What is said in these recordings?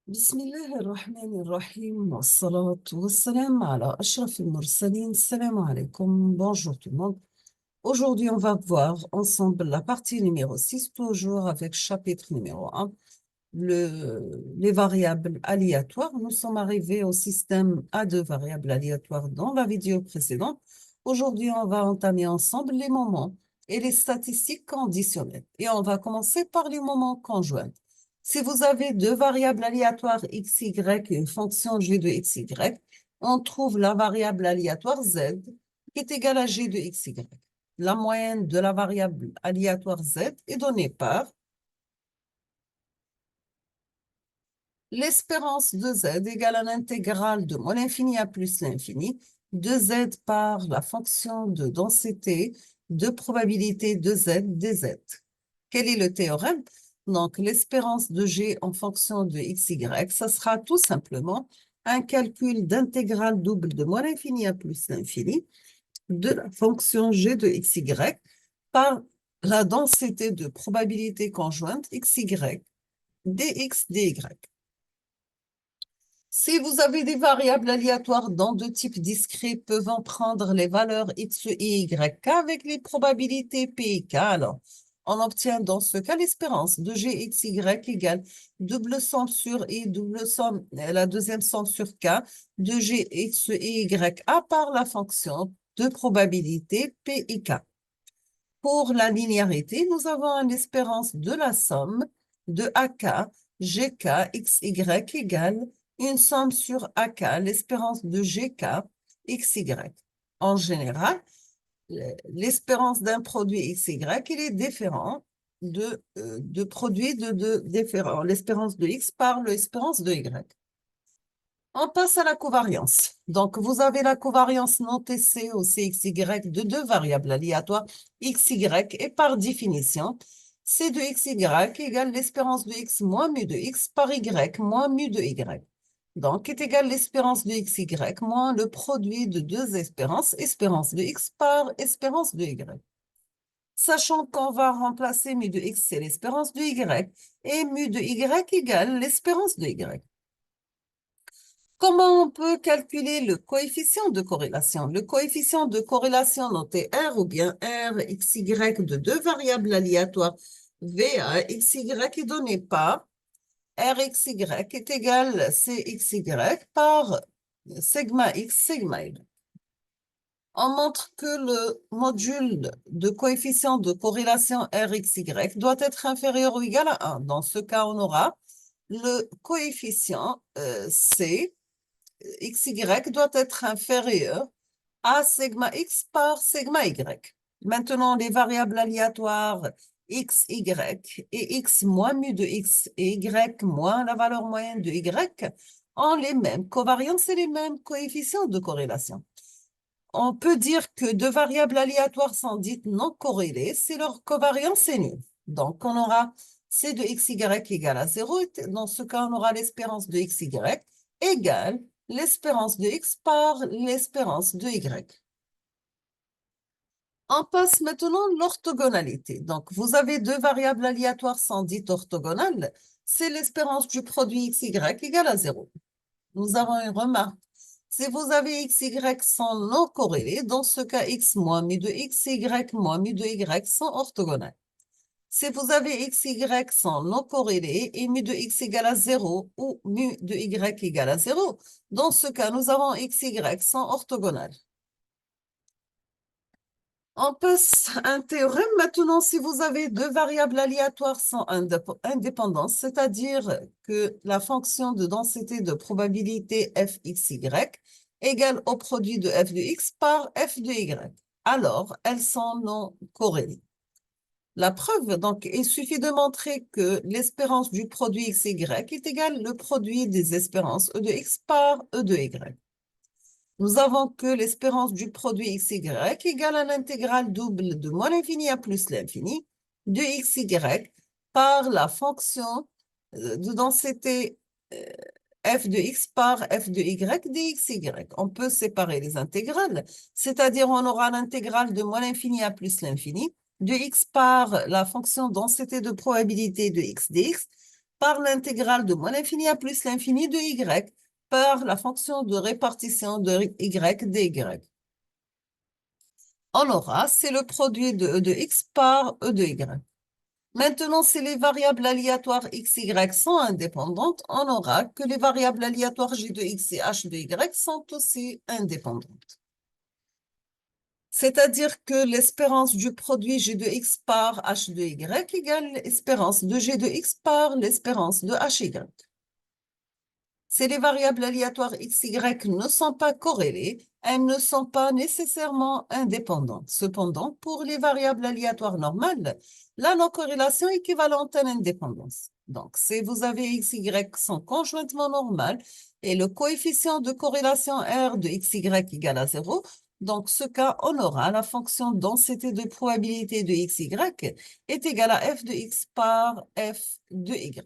بسم الله الرحمن الرحيم والصلاة والسلام على أشرف المرسلين. Salam alaikum. Bonjour tout le monde. Aujourd'hui, on va voir ensemble la partie numéro 6, toujours avec chapitre numéro 1, les variables aléatoires. Nous sommes arrivés au système à deux variables aléatoires dans la vidéo précédente. Aujourd'hui, on va entamer ensemble les moments et les statistiques conditionnelles. Et on va commencer par les moments conjoints. Si vous avez deux variables aléatoires x, y et une fonction g de x, y, on trouve la variable aléatoire z qui est égale à g de x, y. La moyenne de la variable aléatoire z est donnée par l'espérance de z égale à l'intégrale de moins l'infini à plus l'infini de z par la fonction de densité de probabilité de z dz. Quel est le théorème? Donc, l'espérance de g en fonction de x, y, ça sera tout simplement un calcul d'intégrale double de moins l'infini à plus l'infini de la fonction g de x, y par la densité de probabilité conjointe x, y dx, dy. Si vous avez des variables aléatoires dans deux types discrets peuvent prendre les valeurs x et y avec les probabilités p et k, alors on obtient dans ce cas l'espérance de g x, y égale double somme sur i, double somme, la deuxième somme sur k de g x et y à part la fonction de probabilité p et k. Pour la linéarité, nous avons une espérance de la somme de AK, GK, XY égale une somme sur AK, l'espérance de GK, XY. En général, l'espérance d'un produit XY, il est différent de produits de différents. L'espérance de X par l'espérance de Y. On passe à la covariance. Donc, vous avez la covariance non TC au CXY de deux variables aléatoires, XY, et par définition, C de XY égale l'espérance de X moins mu de X par Y moins mu de Y. Donc, est égal l'espérance de XY moins le produit de deux espérances, espérance de X par espérance de Y. Sachant qu'on va remplacer mu de X, c'est l'espérance de Y, et mu de Y égale l'espérance de Y. Comment on peut calculer le coefficient de corrélation? Le coefficient de corrélation noté R ou bien R, x, y de deux variables aléatoires VA, x, y est donné par R, x, y est égal C, x, y par sigma x, sigma y. On montre que le module de coefficient de corrélation R, x, y doit être inférieur ou égal à 1. Dans ce cas, on aura le coefficient C XY doit être inférieur à sigma X par sigma Y. Maintenant, les variables aléatoires X, Y et X moins mu de X et Y moins la valeur moyenne de Y ont les mêmes covariances et les mêmes coefficients de corrélation. On peut dire que deux variables aléatoires sont dites non corrélées si leur covariance est nulle. Donc, on aura C de XY égale à 0. Dans ce cas, on aura l'espérance de XY égale l'espérance de X par l'espérance de Y. On passe maintenant à l'orthogonalité. Donc, vous avez deux variables aléatoires sans dites orthogonales. C'est l'espérance du produit XY égale à 0. Nous avons une remarque. Si vous avez x, y sont non corrélés, dans ce cas, x moins mu de x et y moins mu de y sont orthogonales. Si vous avez x, y sont non corrélés et mu de x égale à 0 ou mu de y égale à 0, dans ce cas, nous avons x, y sont orthogonales. On passe à un théorème. Maintenant, si vous avez deux variables aléatoires sans indépendance, c'est-à-dire que la fonction de densité de probabilité fxy égale au produit de f de x par f de y, alors elles sont non corrélées. La preuve, donc, il suffit de montrer que l'espérance du produit xy est égale le produit des espérances e de x par e de y. Nous avons que l'espérance du produit xy égale à l'intégrale double de moins l'infini à plus l'infini de xy par la fonction de densité f de x par f de y dxy. On peut séparer les intégrales, c'est-à-dire on aura l'intégrale de moins l'infini à plus l'infini de x par la fonction densité de probabilité de x dx par l'intégrale de moins l'infini à plus l'infini de y par la fonction de répartition de y dy. On aura, c'est le produit de e de x par e de y. Maintenant, si les variables aléatoires x, y sont indépendantes, on aura que les variables aléatoires g de x et h de y sont aussi indépendantes. C'est-à-dire que l'espérance du produit g de x par h de y égale l'espérance de g de x par l'espérance de hy. Si les variables aléatoires x, y ne sont pas corrélées, elles ne sont pas nécessairement indépendantes. Cependant, pour les variables aléatoires normales, la non-corrélation est équivalente à l'indépendance. Donc, si vous avez x, y sont conjointement normales et le coefficient de corrélation R de x, y égale à 0, donc ce cas, on aura la fonction densité de probabilité de x, y est égale à f de x par f de y.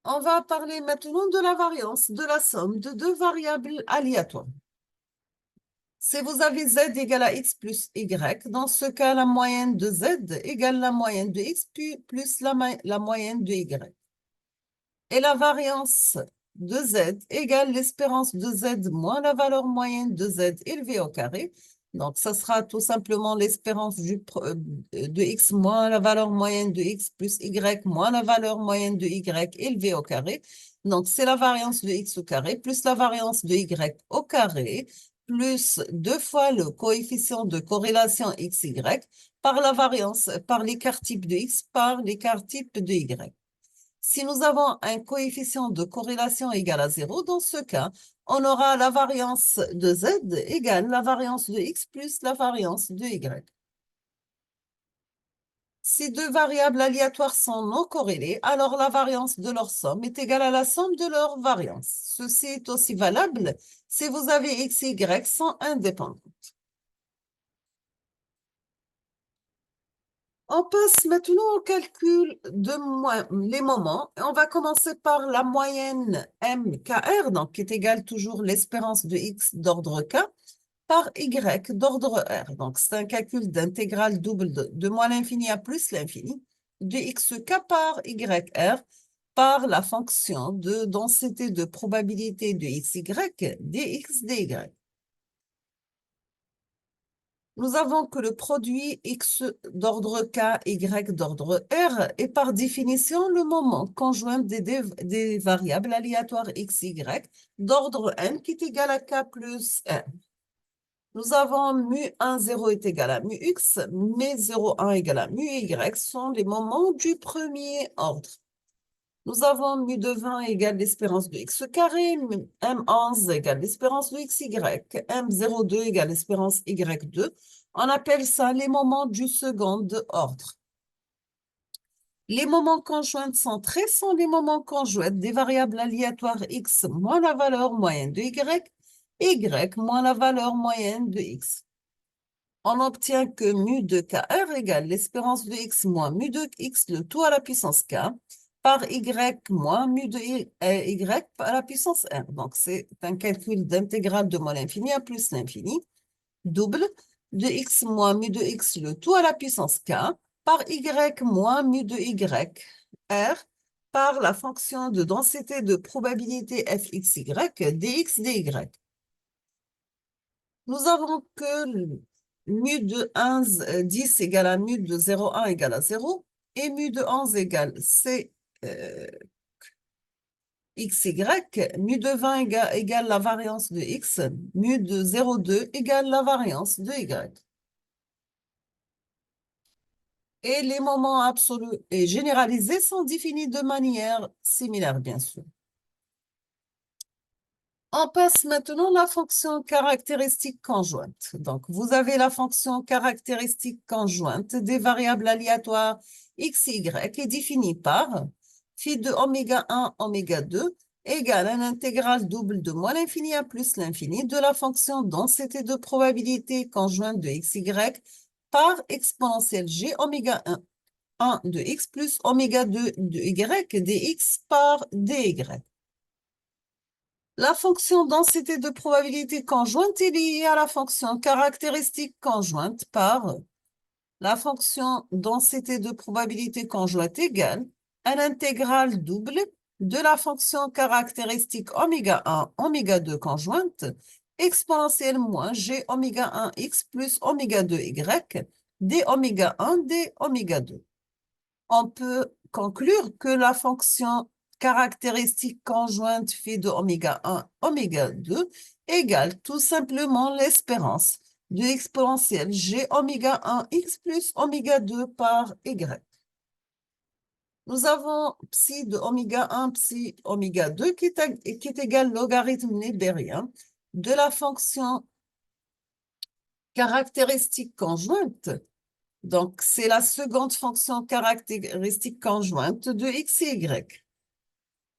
On va parler maintenant de la variance, de la somme de deux variables aléatoires. Si vous avez z égale à x plus y, dans ce cas, la moyenne de z égale la moyenne de x plus la moyenne de y. Et la variance de z égale l'espérance de z moins la valeur moyenne de z élevée au carré. Donc, ça sera tout simplement l'espérance de x moins la valeur moyenne de x plus y moins la valeur moyenne de y élevée au carré. Donc, c'est la variance de x au carré plus la variance de y au carré plus 2 fois le coefficient de corrélation x, y par la variance, par l'écart type de x par l'écart type de y. Si nous avons un coefficient de corrélation égal à 0, dans ce cas, on aura la variance de z égale la variance de x plus la variance de y. Si deux variables aléatoires sont non corrélées, alors la variance de leur somme est égale à la somme de leurs variances. Ceci est aussi valable si vous avez x et y sont indépendants. On passe maintenant au calcul de les moments. On va commencer par la moyenne MKR, donc qui est égale toujours l'espérance de x d'ordre K par y d'ordre R. Donc, c'est un calcul d'intégrale double de moins l'infini à plus l'infini de xk par yr par la fonction de densité de probabilité de xy dx dy. Nous avons que le produit x d'ordre k, y d'ordre r est par définition le moment conjoint des variables aléatoires x, y d'ordre n qui est égal à k plus r. Nous avons mu1, 0 est égal à mu x, mu0, 1 égale à mu y sont les moments du premier ordre. Nous avons mu de 20 égale l'espérance de x carré, m11 égale l'espérance de xy, m02 égale l'espérance y2. On appelle ça les moments du second ordre. Les moments conjoints centrés sont les moments conjoints des variables aléatoires x moins la valeur moyenne de y moins la valeur moyenne de x. On obtient que mu de kr égale l'espérance de x moins mu de x, le tout à la puissance k, par y moins mu de y à la puissance r. Donc, c'est un calcul d'intégrale de moins l'infini à plus l'infini, double de x moins mu de x, le tout à la puissance k, par y moins mu de y r, par la fonction de densité de probabilité fxy dx dy. Nous avons que mu de 10 égale à mu de 0,1 égale à 0 et mu de 11 égale c xy, mu de 20 égale la variance de x, mu de 0,2 égale la variance de y. Et les moments absolus et généralisés sont définis de manière similaire, bien sûr. On passe maintenant à la fonction caractéristique conjointe. Donc, vous avez la fonction caractéristique conjointe des variables aléatoires x et y qui est définie par phi de oméga 1, oméga 2 égale à l'intégrale double de moins l'infini à plus l'infini de la fonction densité de probabilité conjointe de x, y par exponentielle g oméga 1 de x plus oméga 2 de y dx par dy. La fonction densité de probabilité conjointe est liée à la fonction caractéristique conjointe par La fonction densité de probabilité conjointe égale à l'intégrale double de la fonction caractéristique oméga 1, oméga 2 conjointe, exponentielle moins g oméga 1 x plus oméga 2 y, d oméga 1 d oméga 2. On peut conclure que la fonction caractéristique conjointe phi de oméga 1, oméga 2 égale tout simplement l'espérance de exponentielle g oméga 1 x plus oméga 2 par y. Nous avons psi de oméga 1, psi oméga 2 qui est égal logarithme népérien de la fonction caractéristique conjointe. Donc, c'est la seconde fonction caractéristique conjointe de x et y.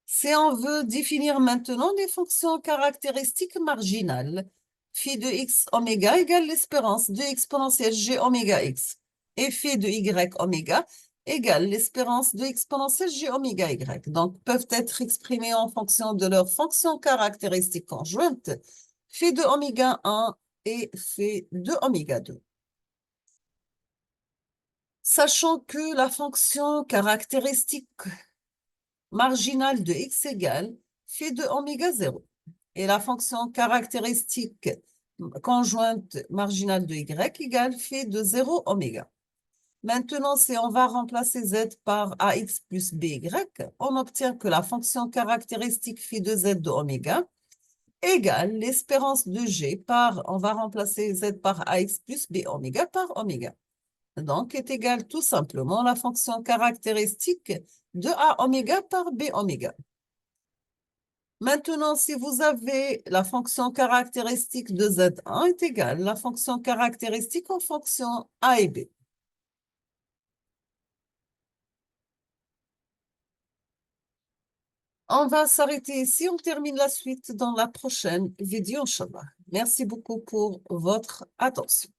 Si on veut définir maintenant les fonctions caractéristiques marginales, phi de x oméga égale l'espérance de exponentielle g oméga x et phi de y oméga égale l'espérance de exponentielle g oméga y. Donc, peuvent être exprimées en fonction de leur fonction caractéristique conjointe, phi de oméga 1 et phi de oméga 2. Sachant que la fonction caractéristique marginale de x égale phi de oméga 0 et la fonction caractéristique conjointe marginale de y égale phi de 0 oméga. Maintenant, si on va remplacer z par ax plus by, on obtient que la fonction caractéristique phi de z de oméga égale l'espérance de g par, on va remplacer z par ax plus b oméga par oméga. Donc, est égal tout simplement la fonction caractéristique de A oméga par B oméga. Maintenant, si vous avez la fonction caractéristique de Z1 est égale la fonction caractéristique en fonction A et B. On va s'arrêter ici, on termine la suite dans la prochaine vidéo, Inch'Allah. Merci beaucoup pour votre attention.